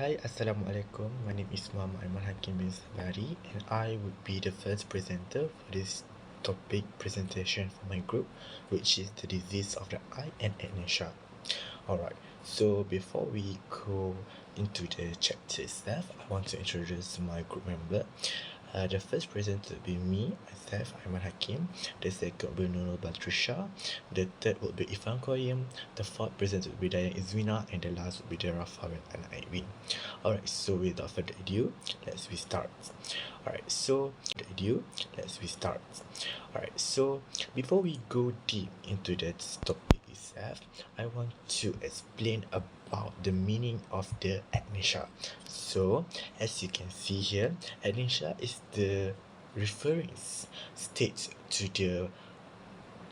Hi, Assalamualaikum. My name is Muhammad Aiman Hakim bin Sabari, and I would be the first presenter for this topic presentation for my group, which is the disease of the eye and adnexa. Alright, so before we go into the chapter itself, I want to introduce my group member. The first presenter will be me, myself, Aiman Hakim. The second will be Nurul Batrisha. The third will be Ifan Koyim. The fourth presenter will be Dayan Izwina. And the last will be Dara Fawad and Aywin. Alright, so without further ado, let's start. Alright, so before we go deep into that topic itself, I want to explain about the meaning of the adnexa. So, as you can see here, adnexa is the referring state to the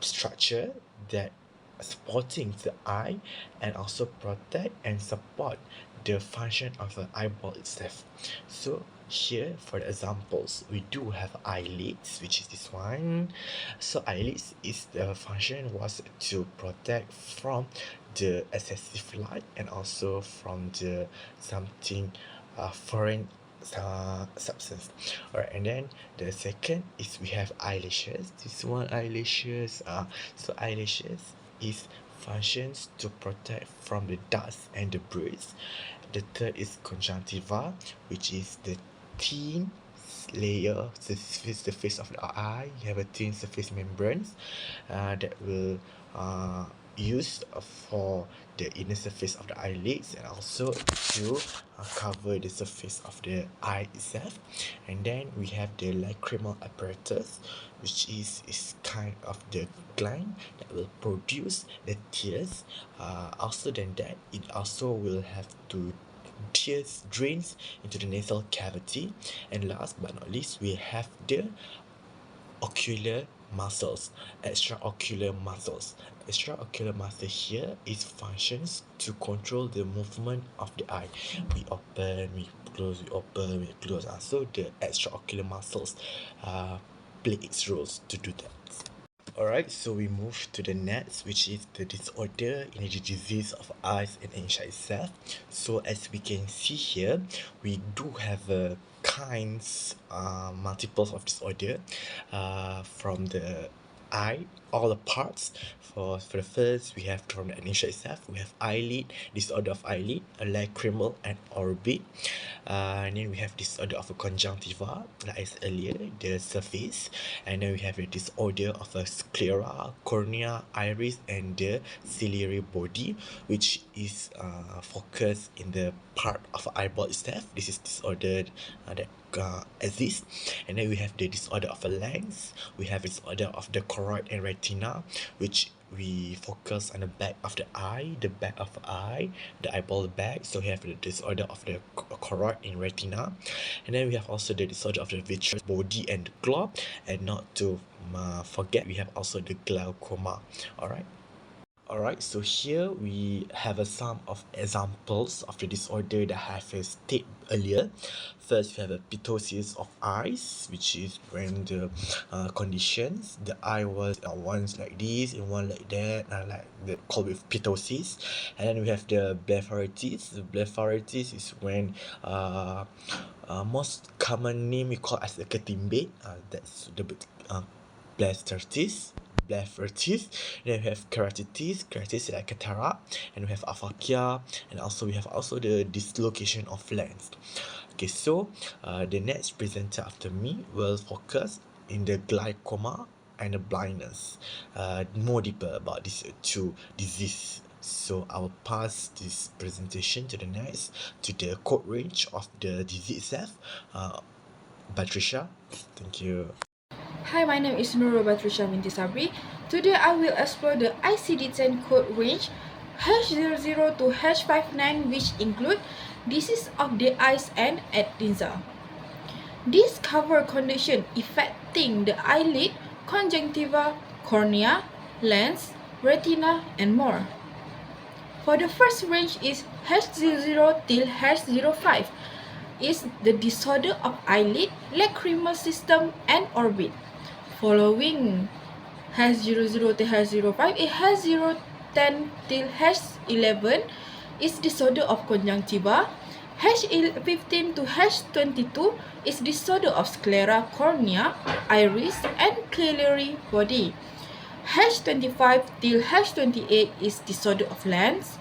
structure that supporting the eye and also protect and support the function of the eyeball itself. So here for the examples, we do have eyelids, which is this one. So eyelids is the function was to protect from the excessive light and also from the something foreign substance. Alright, and then the second is we have eyelashes. This one eyelashes. So eyelashes is functions to protect from the dust and the breeze. The third is conjunctiva, which is the thin layer surface of the eye. You have a thin surface membranes that will used for the inner surface of the eyelids and also to cover the surface of the eye itself. And then we have the lacrimal apparatus, which is kind of the gland that will produce the tears. Also than that, it also will have to tears drains into the nasal cavity. And last but not least, we have the ocular muscles, extraocular muscles. Extraocular muscle here is functions to control the movement of the eye. We open, we close, we open, we close. So the extraocular muscles play its roles to do that. Alright, so we move to the next, which is the disorder in the disease of eyes and adnexa itself. So as we can see here, we do have multiples of disorder from the eye, all the parts. For the first, we have from the adnexa itself, we have eyelid, disorder of eyelid, a lacrimal and orbit. And then we have disorder of a conjunctiva, like I said earlier, the surface. And then we have a disorder of a sclera, cornea, iris, and the ciliary body, which is focused in the part of the eyeball itself. This is disorder that exists. And then we have the disorder of a lens. We have disorder of the choroid and retina, which we focus on the back of the eye, the eyeball back. So we have the disorder of the choroid and retina. And then we have also the disorder of the vitreous body and the globe. And not to forget, we have also the glaucoma. Alright, so here we have some of examples of the disorder that I have stated earlier. First, we have a ptosis of eyes, which is when the conditions, the eye was once like this and one like that, like the called with ptosis. And then we have the blepharitis. The blepharitis is when most common name we call as the ketimbe. That's the blepharitis. Then we have keratitis is like cataract, and we have aphakia, and also we have the dislocation of lens. Okay, so the next presenter after me will focus in the glaucoma and the blindness, more deeper about these two diseases. So I will pass this presentation to the next, to the code range of the disease itself. Patricia, thank you. Hi, my name is Nurul Batrisha binti Sabri. Today I will explore the ICD-10 code range H00 to H59, which include disease of the eyes and adnexa. These cover conditions affecting the eyelid, conjunctiva, cornea, lens, retina, and more. For the first range is H00 till H05, is the disorder of eyelid, lacrimal system, and orbit. Following H00 to H05 is H010 till H11 is disorder of conjunctiva. H15 to H22 is disorder of sclera, cornea, iris, and ciliary body. H25 till H28 is disorder of lens.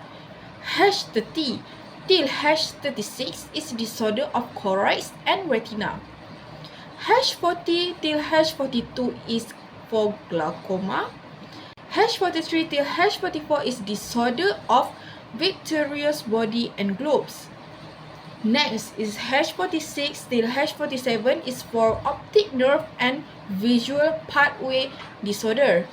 H30 till H36 is disorder of choroids and retina. H40 till H42 is for glaucoma. H43 till H44 is disorder of vitreous body and globes. Next is H46 till H47 is for optic nerve and visual pathway disorder.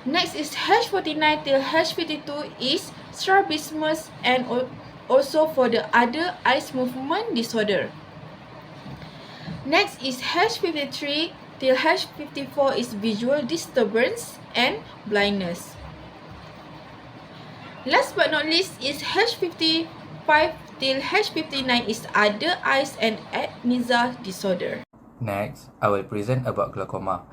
Next is H49 till H52 is strabismus and also for the other eyes movement disorder. Next is H53 till H54 is visual disturbance and blindness. Last but not least is H55 till H59 is other eyes and Adnexa disorder. Next, I will present about glaucoma.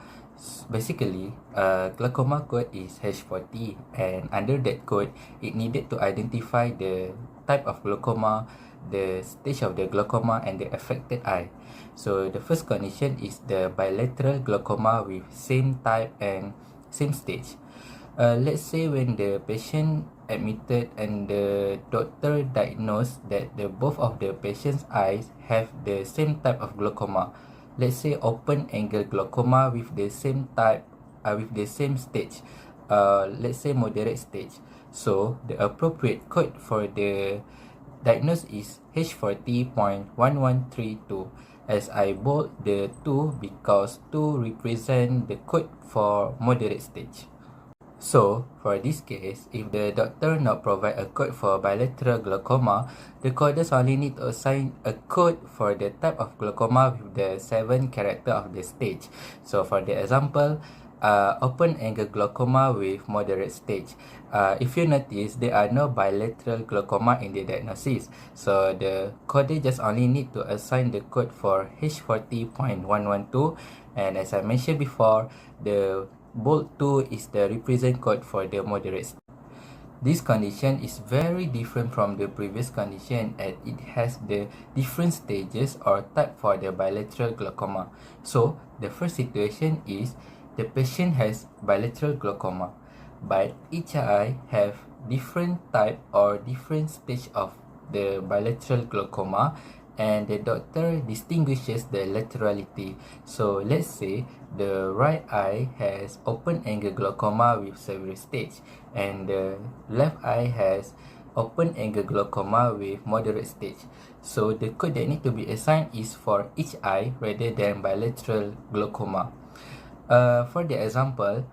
Basically, glaucoma code is H40, and under that code, it needed to identify the type of glaucoma, the stage of the glaucoma, and the affected eye. So the first condition is the bilateral glaucoma with same type and same stage. Let's say when the patient admitted and the doctor diagnosed that both of the patient's eyes have the same type of glaucoma. Let's say open angle glaucoma with the same type, with the same stage. Let's say moderate stage. So the appropriate code for the diagnosis is H40.1132, as I bold the 2 because 2 represent the code for moderate stage. So, for this case, if the doctor not provide a code for bilateral glaucoma, the coders only need to assign a code for the type of glaucoma with the 7 character of the stage. So, for the example, open angle glaucoma with moderate stage. If you notice, there are no bilateral glaucoma in the diagnosis. So, the coder just only need to assign the code for H40.112. And as I mentioned before, the bold 2 is the represent code for the moderate stage. This condition is very different from the previous condition, and it has the different stages or type for the bilateral glaucoma. So, the first situation is the patient has bilateral glaucoma, but each eye have different type or different stage of the bilateral glaucoma, and the doctor distinguishes the laterality. So let's say the right eye has open angle glaucoma with severe stage, and the left eye has open angle glaucoma with moderate stage. So the code that need to be assigned is for each eye rather than bilateral glaucoma. For the example,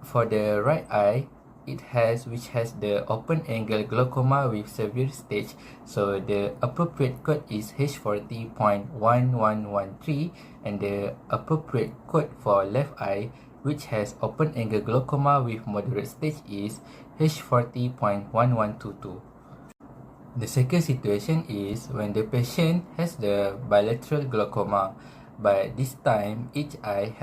for the right eye, which has the open angle glaucoma with severe stage. So the appropriate code is H40.1113, and the appropriate code for left eye, which has open angle glaucoma with moderate stage, is H40.1122. The second situation is when the patient has the bilateral glaucoma, but this time each eye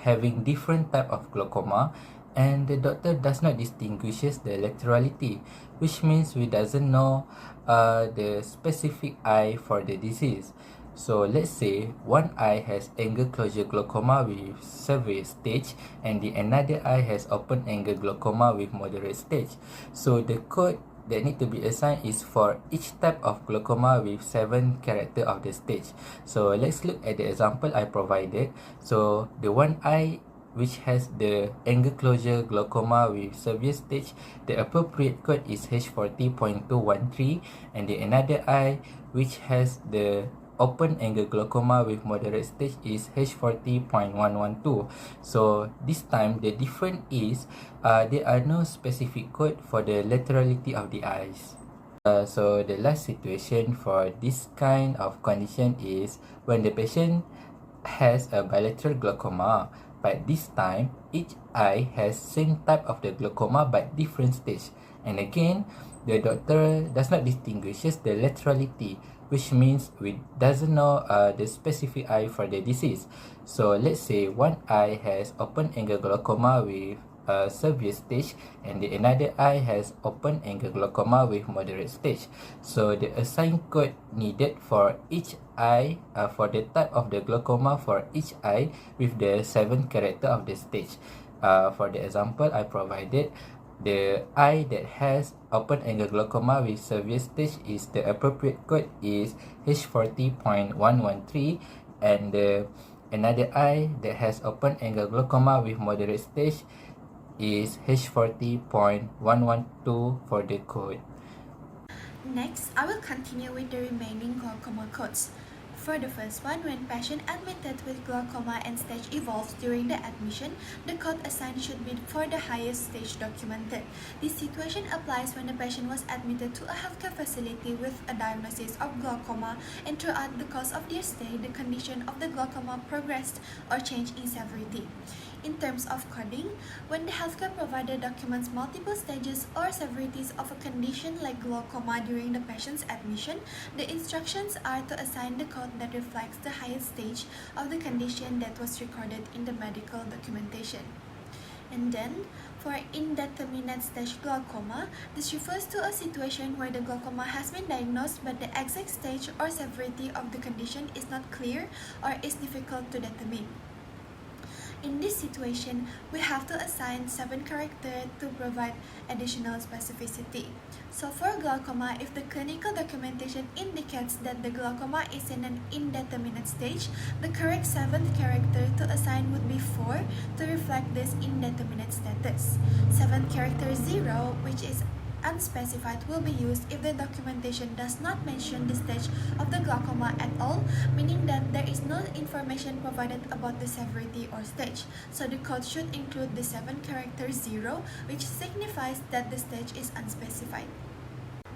having different type of glaucoma, and the doctor does not distinguishes the laterality, which means we doesn't know the specific eye for the disease. So let's say one eye has angle closure glaucoma with severe stage, and the another eye has open angle glaucoma with moderate stage. So the code that need to be assigned is for each type of glaucoma with 7 character of the stage. So let's look at the example I provided. So the one eye which has the angle closure glaucoma with severe stage, the appropriate code is H40.213, and the another eye which has the open angle glaucoma with moderate stage is H40.112. So this time the difference is there are no specific code for the laterality of the eyes. So the last situation for this kind of condition is when the patient has a bilateral glaucoma, but this time each eye has same type of the glaucoma but different stage, and again the doctor does not distinguishes the laterality, which means we doesn't know the specific eye for the disease. So let's say one eye has open angle glaucoma with severe stage, and the another eye has open angle glaucoma with moderate stage. So the assigned code needed for each eye, for the type of the glaucoma for each eye with the 7 character of the stage. For the example I provided, the eye that has open angle glaucoma with severe stage is the appropriate code is H40.113, and the another eye that has open angle glaucoma with moderate stage is H40.112 for the code. Next, I will continue with the remaining glaucoma codes. For the first one, when patient admitted with glaucoma and stage evolves during the admission, the code assigned should be for the highest stage documented. This situation applies when the patient was admitted to a healthcare facility with a diagnosis of glaucoma, and throughout the course of their stay, the condition of the glaucoma progressed or changed in severity. In terms of coding, when the healthcare provider documents multiple stages or severities of a condition like glaucoma during the patient's admission, the instructions are to assign the code that reflects the highest stage of the condition that was recorded in the medical documentation. And then, for indeterminate stage glaucoma, this refers to a situation where the glaucoma has been diagnosed but the exact stage or severity of the condition is not clear or is difficult to determine. In this situation, we have to assign 7 characters to provide additional specificity. So for glaucoma, if the clinical documentation indicates that the glaucoma is in an indeterminate stage, the correct 7th character to assign would be 4 to reflect this indeterminate status. 7th character 0, which is unspecified, will be used if the documentation does not mention the stage of the glaucoma at all, meaning that there is no information provided about the severity or stage. So the code should include the 7 character 0, which signifies that the stage is unspecified.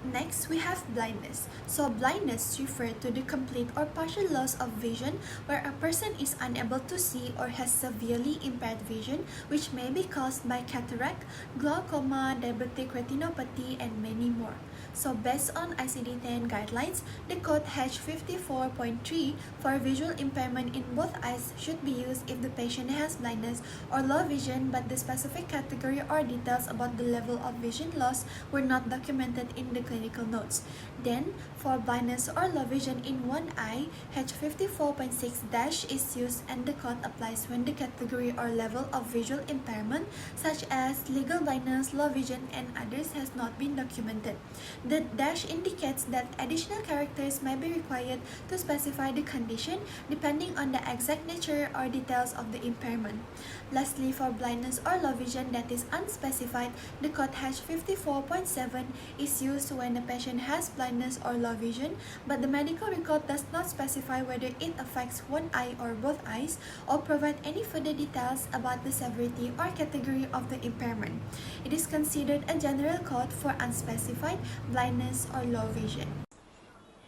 Next, we have blindness. So blindness refers to the complete or partial loss of vision where a person is unable to see or has severely impaired vision, which may be caused by cataract, glaucoma, diabetic retinopathy, and many more. So based on ICD-10 guidelines, the code H54.3 for visual impairment in both eyes should be used if the patient has blindness or low vision, but the specific category or details about the level of vision loss were not documented in the clinical notes. Then, for blindness or low vision in one eye, H54.6- is used, and the code applies when the category or level of visual impairment, such as legal blindness, low vision, and others, has not been documented. The dash indicates that additional characters may be required to specify the condition depending on the exact nature or details of the impairment. Lastly, for blindness or low vision that is unspecified, the code H54.7 is used when a patient has blindness or low vision, but the medical record does not specify whether it affects one eye or both eyes, or provide any further details about the severity or category of the impairment. It is considered a general code for unspecified blindness or low vision.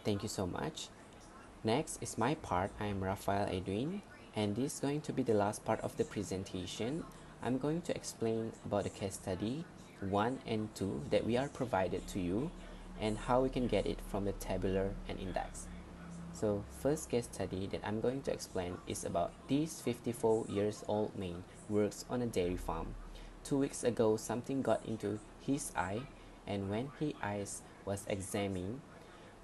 Thank you so much. Next is my part. I am Rafael Edwin, and this is going to be the last part of the presentation. I'm going to explain about the case study 1 and 2 that we are provided to you and how we can get it from the tabular and index. So first case study that I'm going to explain is about this 54 years old man works on a dairy farm. 2 weeks ago something got into his eye, and when his eyes was examined,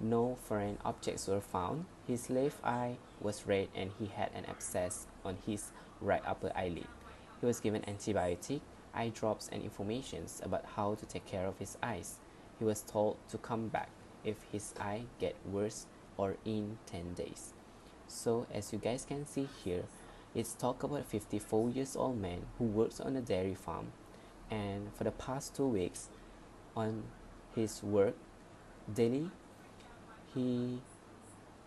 no foreign objects were found. His left eye was red and he had an abscess on his right upper eyelid. He was given antibiotic, eye drops, and information about how to take care of his eyes. He was told to come back if his eye get worse or in 10 days. So as you guys can see here, it's talk about a 54 years old man who works on a dairy farm, and for the past 2 weeks on his work daily,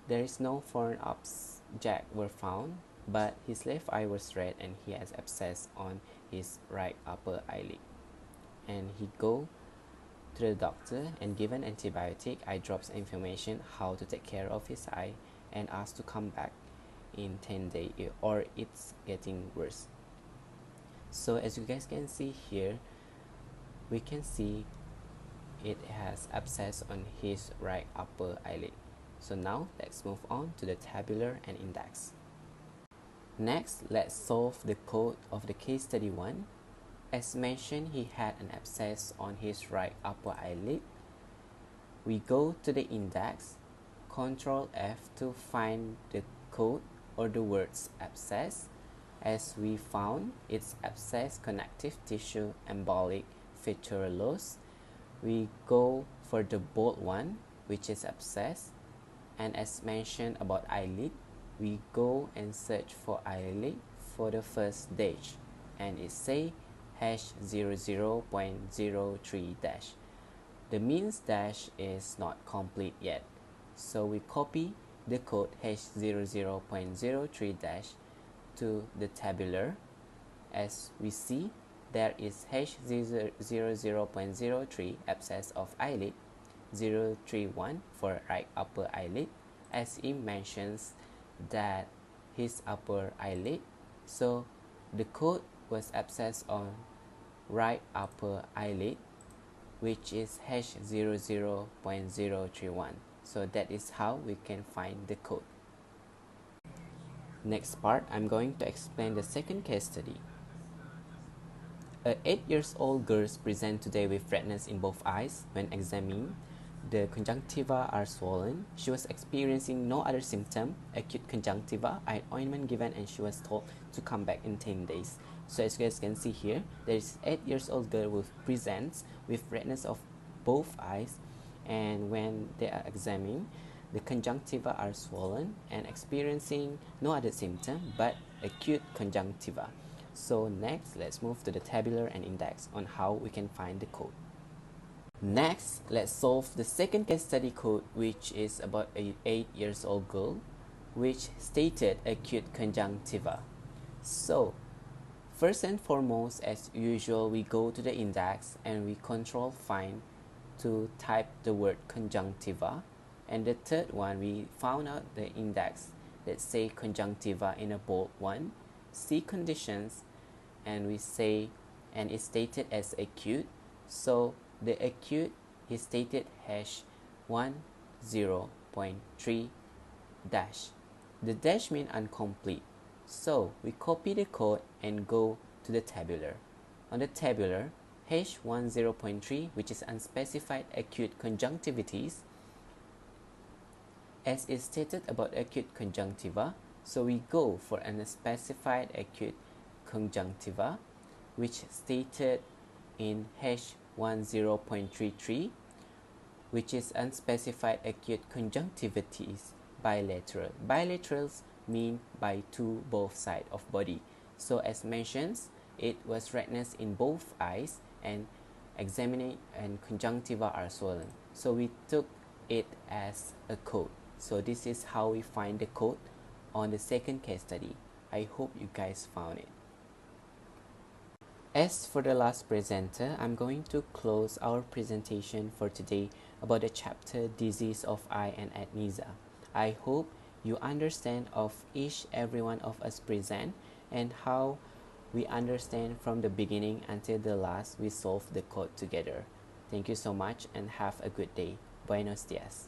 there is no foreign object were found, but his left eye was red and he has abscess on his right upper eyelid. And he go to the doctor and given antibiotic, eye drops, information how to take care of his eye, and asked to come back in 10 days or it's getting worse. So as you guys can see here, we can see it has abscess on his right upper eyelid. So now let's move on to the tabular and index. Next, let's solve the code of the case study 1. As mentioned, he had an abscess on his right upper eyelid. We go to the index, Ctrl F to find the code or the words abscess. As we found, it's abscess connective tissue embolic feature loss. We go for the bold one, which is abscess. And as mentioned about eyelid, we go and search for eyelid for the first stage, and it say #00.03 dash. The means dash is not complete yet, so we copy the code #00.03 dash to the tabular. As we see, there is #00.03 abscess of eyelid, 031 for right upper eyelid, as he mentions that his upper eyelid, so the code was abscess on right upper eyelid, which is #00.031. So that is how we can find the code. Next part, I'm going to explain the second case study. A 8-year-old girl presents today with redness in both eyes. When examined, the conjunctiva are swollen. She was experiencing no other symptom, acute conjunctiva, eye ointment given, and she was told to come back in 10 days. So as you guys can see here, there is 8-year-old girl who presents with redness of both eyes, and when they are examined, the conjunctiva are swollen and experiencing no other symptom but acute conjunctiva. So next, let's move to the tabular and index on how we can find the code. Next, let's solve the second case study code, which is about a 8-year-old girl, which stated acute conjunctiva. So, first and foremost, as usual, we go to the index and we Control Find to type the word conjunctiva. And the third one, we found out the index that say conjunctiva in a bold one, see conditions, and we say, and it's stated as acute. So the acute is stated #10.3 dash. The dash means incomplete. So we copy the code and go to the tabular. On the tabular, #10.3, which is unspecified acute conjunctivitis, as is stated about acute conjunctiva, so we go for an unspecified acute conjunctiva, which stated in #10.33, which is unspecified acute conjunctivitis bilateral. Bilaterals mean by both sides of body. So as mentioned, it was redness in both eyes and examining and conjunctiva are swollen. So we took it as a code. So this is how we find the code on the second case study. I hope you guys found it. As for the last presenter, I'm going to close our presentation for today about the chapter Disease of Eye and Adnexa. I hope you understand of every one of us present and how we understand from the beginning until the last we solve the code together. Thank you so much and have a good day. Buenos dias.